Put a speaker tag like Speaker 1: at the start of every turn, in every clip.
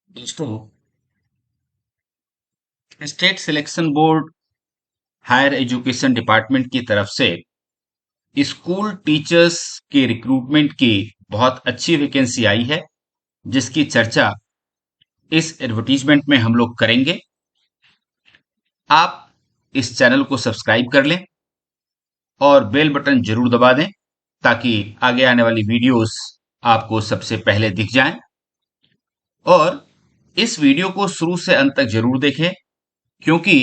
Speaker 1: दोस्तों, state selection board higher education department की तरफ से स्कूल टीचर्स के रिक्रूटमेंट की बहुत अच्छी वैकेंसी आई है, जिसकी चर्चा इस एडवर्टीजमेंट में हम लोग करेंगे। आप इस चैनल को सब्सक्राइब कर लें और बेल बटन जरूर दबा दें ताकि आगे आने वाली वीडियोस आपको सबसे पहले दिख जाएं। और इस वीडियो को शुरू से अंत तक जरूर देखें, क्योंकि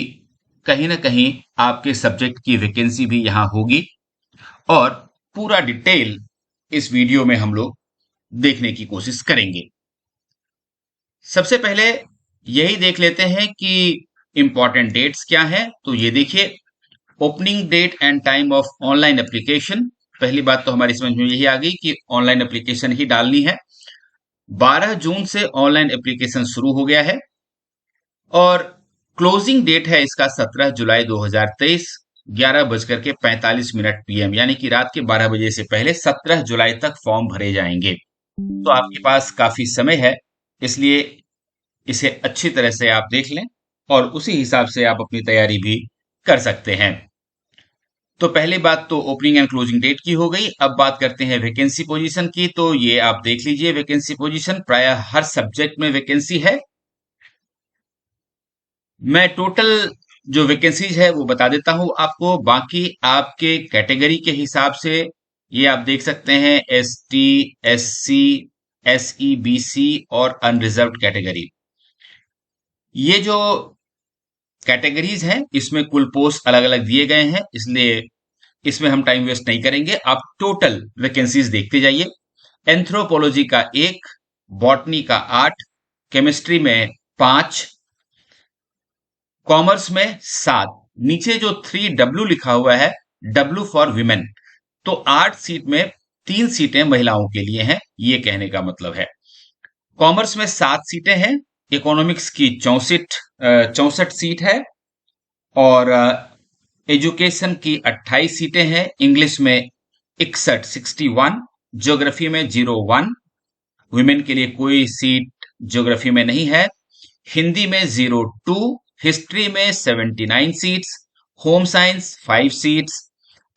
Speaker 1: कहीं ना कहीं आपके सब्जेक्ट की वैकेंसी भी यहां होगी और पूरा डिटेल इस वीडियो में हम लोग देखने की कोशिश करेंगे। सबसे पहले यही देख लेते हैं कि इंपॉर्टेंट डेट्स क्या है। तो ये देखिए, opening date and time of online application. पहली बात तो हमारी समझ में यही आ गई कि ऑनलाइन एप्लीकेशन ही डालनी है। 12 जून से ऑनलाइन एप्लीकेशन शुरू हो गया है और क्लोजिंग डेट है इसका 17 जुलाई 2023, 11:45 PM, यानी कि रात के 12 बजे से पहले 17 जुलाई तक फॉर्म भरे जाएंगे। तो आपके पास काफी समय है, इसलिए इसे अच्छी तरह से आप देख लें और उसी हिसाब से आप अपनी तैयारी भी कर सकते हैं। तो पहली बात तो ओपनिंग एंड क्लोजिंग डेट की हो गई। अब बात करते हैं वैकेंसी पोजीशन की। तो ये आप देख लीजिए, वैकेंसी पोजीशन प्राय हर सब्जेक्ट में वैकेंसी है। मैं टोटल जो वैकेंसीज है वो बता देता हूं आपको, बाकी आपके कैटेगरी के हिसाब से ये आप देख सकते हैं। ST, SC, SE, BC और अनरिजर्व्ड कैटेगरी, ये जो कैटेगरीज हैं इसमें कुल पोस्ट अलग अलग दिए गए हैं, इसलिए इसमें हम टाइम वेस्ट नहीं करेंगे। आप टोटल वैकेंसीज देखते जाइए। एंथ्रोपोलॉजी का 1, बॉटनी का 8, केमिस्ट्री में 5, कॉमर्स में 7। नीचे जो 3W लिखा हुआ है, W फॉर विमेन, तो 8 सीट में 3 सीटें महिलाओं के लिए हैं, ये कहने का मतलब है। कॉमर्स में 7 सीटें हैं, इकोनॉमिक्स की 64 सीट है और एजुकेशन की 28 सीटें हैं। इंग्लिश में 61 ज्योग्राफी में 01, वुमेन के लिए कोई सीट ज्योग्राफी में नहीं है। हिंदी में 02, हिस्ट्री में 79 seats, home science 5 seats,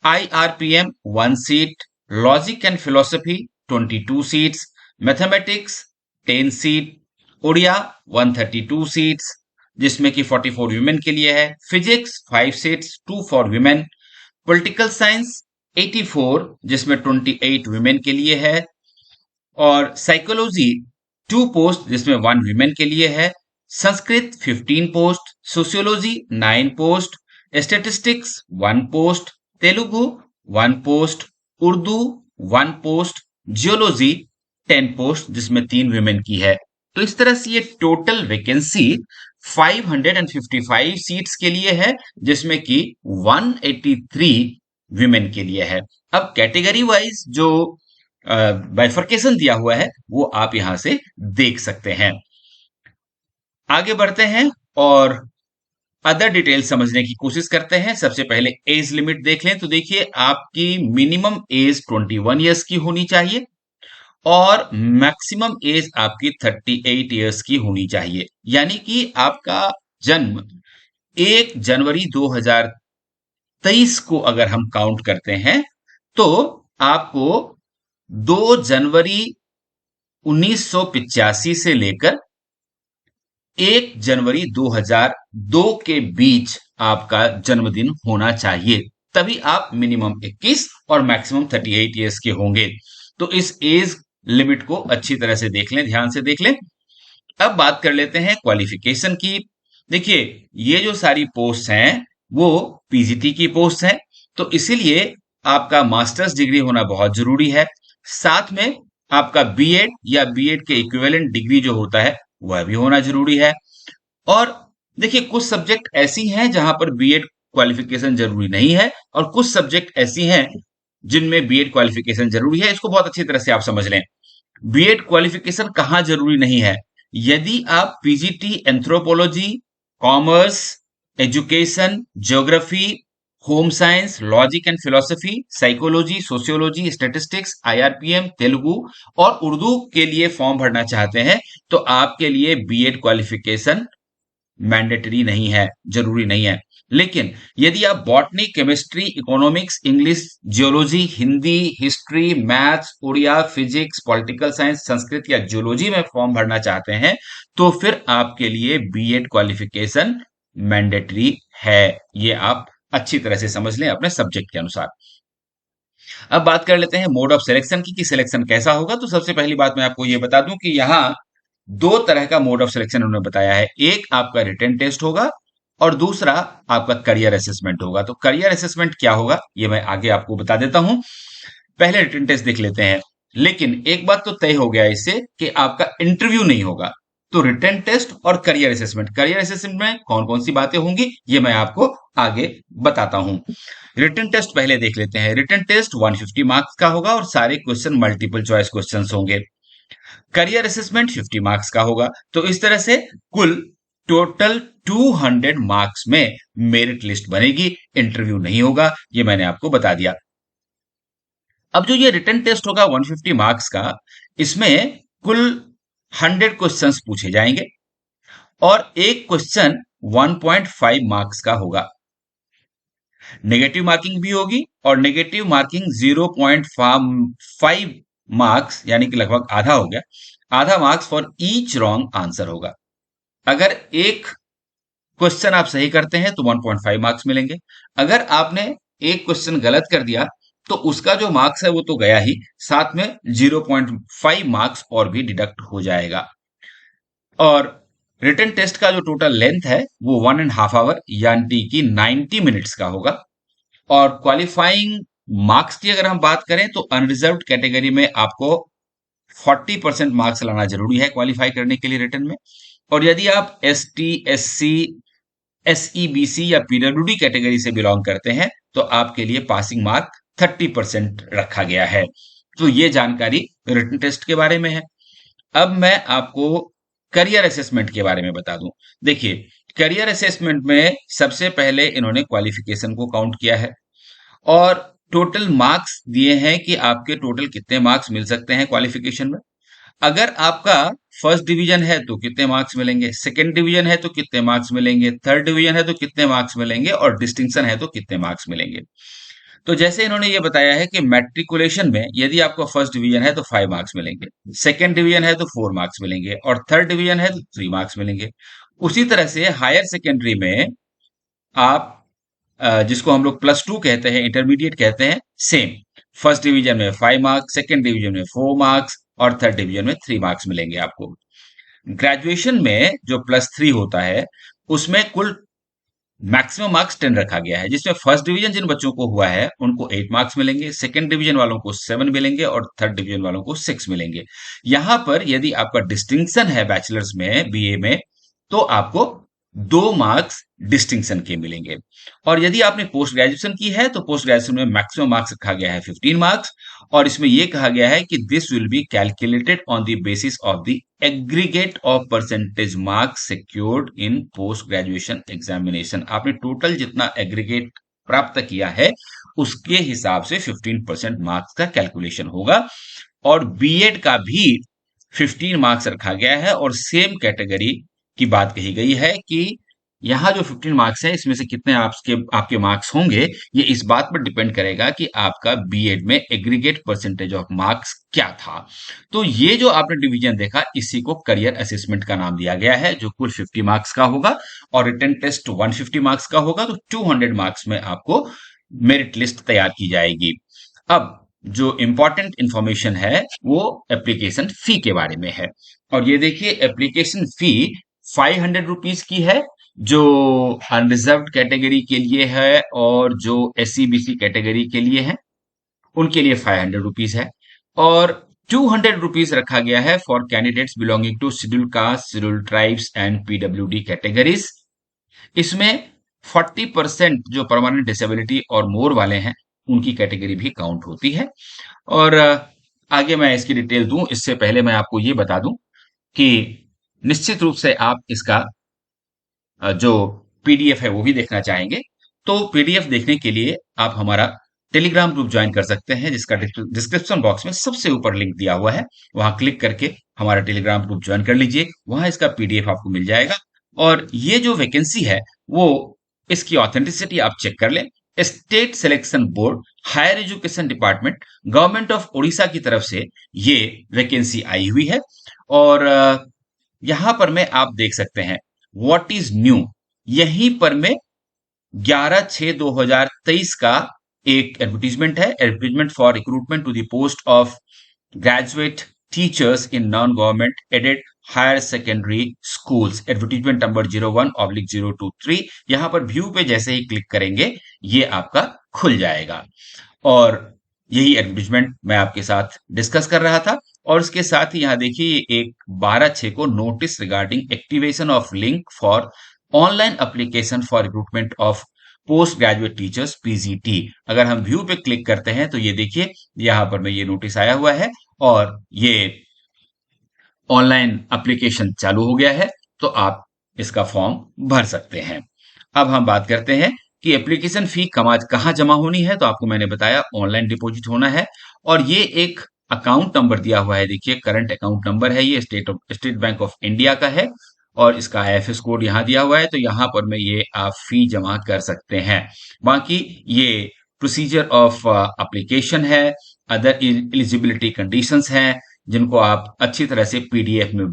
Speaker 1: IRPM 1 seat, logic and philosophy 22 seats, mathematics 10 seat, Odia 132 seats जिसमें कि 44 वुमेन के लिए है, physics 5 seats 2 for women, political science 84 जिसमें 28 वुमेन के लिए है, और साइकोलॉजी 2 पोस्ट जिसमें 1 वुमेन के लिए है, Sanskrit 15 post, sociology 9 post, statistics 1 post, Telugu 1 post, Urdu 1 post, geology 10 post जिसमें 3 वुमेन की है। तो इस तरह से ये टोटल वैकेंसी 555 सीट्स के लिए है, जिसमें कि 183 विमेन के लिए है। अब कैटेगरी वाइज जो बाइफर्केशन दिया हुआ है वो आप यहां से देख सकते हैं। आगे बढ़ते हैं और अदर डिटेल समझने की कोशिश करते हैं। सबसे पहले एज लिमिट देख लें। तो देखिए, आपकी मिनिमम एज 21 ईयर्स की होनी चाहिए और मैक्सिमम एज आपकी 38 ईयर्स की होनी चाहिए, यानी कि आपका जन्म 1 जनवरी 2023 को अगर हम काउंट करते हैं तो आपको 2 जनवरी 1985 से लेकर 1 जनवरी 2002 के बीच आपका जन्मदिन होना चाहिए, तभी आप मिनिमम 21 और मैक्सिमम 38 ईयर्स के होंगे। तो इस एज लिमिट को अच्छी तरह से देख लें, ध्यान से देख लें। अब बात कर लेते हैं क्वालिफिकेशन की। देखिए, ये जो सारी पोस्ट हैं वो पीजीटी की पोस्ट हैं, तो इसीलिए आपका मास्टर्स डिग्री होना बहुत जरूरी है। साथ में आपका बीएड या बीएड के इक्विवेलेंट डिग्री जो होता है वह भी होना जरूरी है। और देखिए, कुछ सब्जेक्ट ऐसी हैं जहां पर बीएड क्वालिफिकेशन जरूरी नहीं है और कुछ सब्जेक्ट ऐसी हैं जिनमें बीएड क्वालिफिकेशन जरूरी है। इसको बहुत अच्छी तरह से आप समझ लें। बीएड क्वालिफिकेशन कहां जरूरी नहीं है? यदि आप PGT anthropology, commerce, education, geography home science, logic and philosophy, psychology, sociology, statistics, IRPM, Telugu और उर्दू के लिए फॉर्म भरना चाहते हैं तो आपके लिए बीएड क्वालिफिकेशन मैंडेटरी नहीं है, जरूरी नहीं है। लेकिन यदि आप botany, chemistry, economics, English, geology, Hindi, history, maths, Odia, physics, political science, Sanskrit या जियोलॉजी में फॉर्म भरना चाहते हैं तो फिर आपके लिए बीएड क्वालिफिकेशन मैंडेटरी है। ये आप अच्छी तरह से समझ लें अपने सब्जेक्ट के अनुसार। अब बात कर लेते हैं मोड ऑफ सिलेक्शन की, कि सिलेक्शन कैसा होगा। तो सबसे पहली बात मैं आपको ये बता दूं कि यहाँ दो तरह का मोड ऑफ सिलेक्शन उन्होंने बताया है। एक आपका रिटन टेस्ट होगा और दूसरा आपका करियर असेसमेंट होगा। तो करियर असेसमेंट क्या होगा ये मैं आगे आपको बता देता हूं। पहले रिटन टेस्ट देख लेते हैं। लेकिन एक बात तो तय हो गया इससे कि आपका इंटरव्यू नहीं होगा। तो रिटन टेस्ट और करियर असेसमेंट में कौन कौन सी बातें होंगी ये मैं आपको आगे बताता हूं। रिटन टेस्ट पहले देख लेते हैं। रिटन टेस्ट 150 मार्क्स का होगा और सारे क्वेश्चन मल्टीपल चॉइस क्वेश्चन होंगे। करियर असेसमेंट 50 मार्क्स का होगा। तो इस तरह से कुल टोटल 200 मार्क्स में मेरिट लिस्ट बनेगी, इंटरव्यू नहीं होगा, ये मैंने आपको बता दिया। अब जो ये रिटन टेस्ट होगा 150 मार्क्स का, इसमें कुल 100 क्वेश्चंस पूछे जाएंगे और एक क्वेश्चन 1.5 मार्क्स का होगा। नेगेटिव मार्किंग भी होगी और नेगेटिव मार्किंग 0.5 मार्क्स यानी कि लगभग आधा हो गया, आधा marks for each wrong answer होगा। अगर एक क्वेश्चन आप सही करते हैं तो 1.5 मार्क्स मिलेंगे। अगर आपने एक क्वेश्चन गलत कर दिया तो उसका जो मार्क्स है वो तो गया ही, साथ में 0.5 मार्क्स और भी डिडक्ट हो जाएगा। और रिटन टेस्ट का जो टोटल लेंथ है वो 1.5 आवर यानी कि 90 मिनट्स का होगा। और क्वालिफाइंग मार्क्स की अगर हम बात करें तो अनरिजर्व्ड कैटेगरी में आपको 40% मार्क्स लाना जरूरी है क्वालिफाई करने के लिए रिटन में। और यदि आप S T, S C, SEBC या पीडब्ल्यूडी कैटेगरी से बिलोंग करते हैं तो आपके लिए पासिंग मार्क 30% रखा गया है। तो ये जानकारी रिटन टेस्ट के बारे में है। अब मैं आपको करियर असेसमेंट के बारे में बता दूं। देखिए, करियर असेसमेंट में सबसे पहले इन्होंने क्वालिफिकेशन को काउंट किया है और टोटल मार्क्स दिए हैं कि आपके टोटल कितने मार्क्स मिल सकते हैं क्वालिफिकेशन में। अगर आपका फर्स्ट डिवीजन है तो कितने मार्क्स मिलेंगे, सेकंड डिवीजन है तो कितने मार्क्स मिलेंगे, थर्ड डिवीजन है तो कितने मार्क्स मिलेंगे और डिस्टिंक्शन है तो कितने मार्क्स मिलेंगे। तो जैसे इन्होंने ये बताया है कि मैट्रिकुलेशन में यदि आपका फर्स्ट डिवीजन है तो 5 मार्क्स मिलेंगे, सेकंड डिवीजन है तो 4 मार्क्स मिलेंगे और थर्ड डिवीजन है तो 3 मार्क्स मिलेंगे। उसी तरह से हायर सेकेंडरी में आप जिसको हम लोग प्लस टू कहते हैं, इंटरमीडिएट कहते हैं, सेम फर्स्ट डिवीजन में 5 मार्क्स, सेकंड डिवीजन में 4 मार्क्स और थर्ड डिवीजन में 3 मार्क्स मिलेंगे आपको। ग्रेजुएशन में जो +3 होता है उसमें कुल मैक्सिमम मार्क्स 10 रखा गया है, जिसमें फर्स्ट डिवीजन जिन बच्चों को हुआ है उनको 8 मार्क्स मिलेंगे, सेकंड डिवीजन वालों को 7 मिलेंगे और थर्ड डिवीजन वालों को 6 मिलेंगे। यहां पर यदि आपका डिस्टिंक्शन है बैचलर्स में, बीए में, तो आपको 2 मार्क्स डिस्टिंक्शन के मिलेंगे। और यदि आपने पोस्ट ग्रेजुएशन की है तो पोस्ट ग्रेजुएशन में मैक्सिमम मार्क्स रखा गया है 15 मार्क्स और इसमें यह कहा गया है कि this will be calculated on the basis of the aggregate of percentage marks secured in post graduation examination. आपने टोटल जितना एग्रीगेट प्राप्त किया है उसके हिसाब से 15% मार्क्स का कैलकुलेशन होगा। और बीएड का भी 15 मार्क्स रखा गया है और सेम कैटेगरी की बात कही गई है कि यहाँ जो 15 मार्क्स है इसमें से कितने आपके मार्क्स होंगे ये इस बात पर डिपेंड करेगा कि आपका बीएड में एग्रीगेट परसेंटेज ऑफ मार्क्स क्या था। तो ये जो आपने डिवीजन देखा इसी को करियर असेसमेंट का नाम दिया गया है, जो कुल 50 मार्क्स का होगा और रिटन टेस्ट 150 मार्क्स का होगा। तो 200 मार्क्स में आपको मेरिट लिस्ट तैयार की जाएगी। अब जो इंपॉर्टेंट इंफॉर्मेशन है वो एप्लीकेशन फी के बारे में है। और ये देखिए, एप्लीकेशन फी 500 रुपीज की है जो अनरिजर्व्ड कैटेगरी के लिए है और जो एससीबीसी कैटेगरी के लिए है उनके लिए 500 रुपीज है। और 200 रुपीज रखा गया है for candidates belonging to schedule caste, schedule tribes and PWD categories. इसमें 40% जो परमानेंट डिसेबिलिटी और मोर वाले हैं उनकी कैटेगरी भी काउंट होती है। और आगे मैं इसकी डिटेल दूं इससे पहले मैं आपको ये बता दूं कि निश्चित रूप से आप इसका जो पीडीएफ है वो भी देखना चाहेंगे तो पीडीएफ देखने के लिए आप हमारा टेलीग्राम ग्रुप ज्वाइन कर सकते हैं, जिसका डिस्क्रिप्शन बॉक्स में सबसे ऊपर लिंक दिया हुआ है। वहां क्लिक करके हमारा टेलीग्राम ग्रुप ज्वाइन कर लीजिए, वहां इसका पीडीएफ आपको मिल जाएगा। और ये जो वैकेंसी है वो, इसकी ऑथेंटिसिटी आप चेक कर लें। State selection board, higher education department, government of Orissa की तरफ से ये वैकेंसी आई हुई है। और यहां पर में आप देख सकते हैं व्हाट इज न्यू, यहीं पर में 11/6/2023 का एक एडवर्टीजमेंट है, advertisement for recruitment to the post of graduate teachers in non government aided higher secondary schools, advertisement number 01/023। यहां पर व्यू पे जैसे ही क्लिक करेंगे ये आपका खुल जाएगा। और यही एडवर्टीजमेंट मैं आपके साथ डिस्कस कर रहा था। और इसके साथ ही यहां देखिए एक 12/6 को notice regarding activation of link for online application for recruitment of post graduate teachers PGT. अगर हम व्यू पे क्लिक करते हैं तो ये देखिए यहां पर में ये नोटिस आया हुआ है और ये ऑनलाइन एप्लीकेशन चालू हो गया है, तो आप इसका फॉर्म भर सकते हैं। अब हम बात करते हैं कि एप्लीकेशन फी कहाँ जमा होनी है। तो आपको मैंने बताया ऑनलाइन डिपॉजिट होना है। और ये एक अकाउंट नंबर दिया हुआ है, देखिए करंट अकाउंट नंबर है, ये स्टेट बैंक ऑफ इंडिया का है और इसका आईएफएस कोड यहां दिया हुआ है। तो यहां पर में ये आप फी जमा कर सकते हैं। बाकी ये प्रोसीजर ऑफ एप्लीकेशन है, अदर एलिजिबिलिटी कंडीशंस हैं जिनको आप अच्छी तरह से पीडीएफ में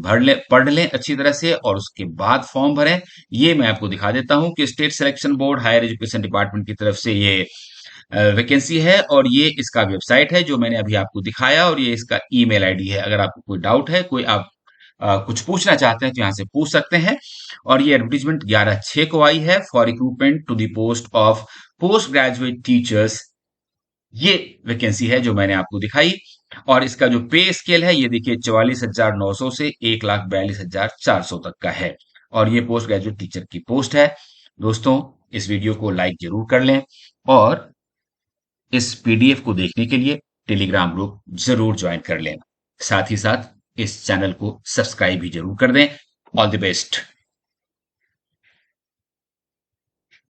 Speaker 1: पढ़ लें अच्छी तरह से और उसके बाद फॉर्म भरें। ये मैं आपको दिखा देता हूं कि state selection board higher education department की तरफ से ये वैकेंसी है और ये इसका वेबसाइट है जो मैंने अभी आपको दिखाया और ये इसका ईमेल आईडी है। अगर आपको कोई डाउट है, कोई आप कुछ पूछना चाहते हैं तो यहाँ से पूछ सकते हैं। और ये एडवर्टीजमेंट 11/6 को आई है for recruitment to the post of post graduate teachers. ये वैकेंसी है जो मैंने आपको दिखाई। और इसका जो पे स्केल है ये देखिए 44,900 से 1,42,400 तक का है। और ये पोस्ट ग्रेजुएट टीचर की पोस्ट है। दोस्तों, इस वीडियो को लाइक जरूर कर लें और इस पीडीएफ को देखने के लिए टेलीग्राम ग्रुप जरूर ज्वाइन कर लें। साथ ही साथ इस चैनल को सब्सक्राइब भी जरूर कर दें। All the best.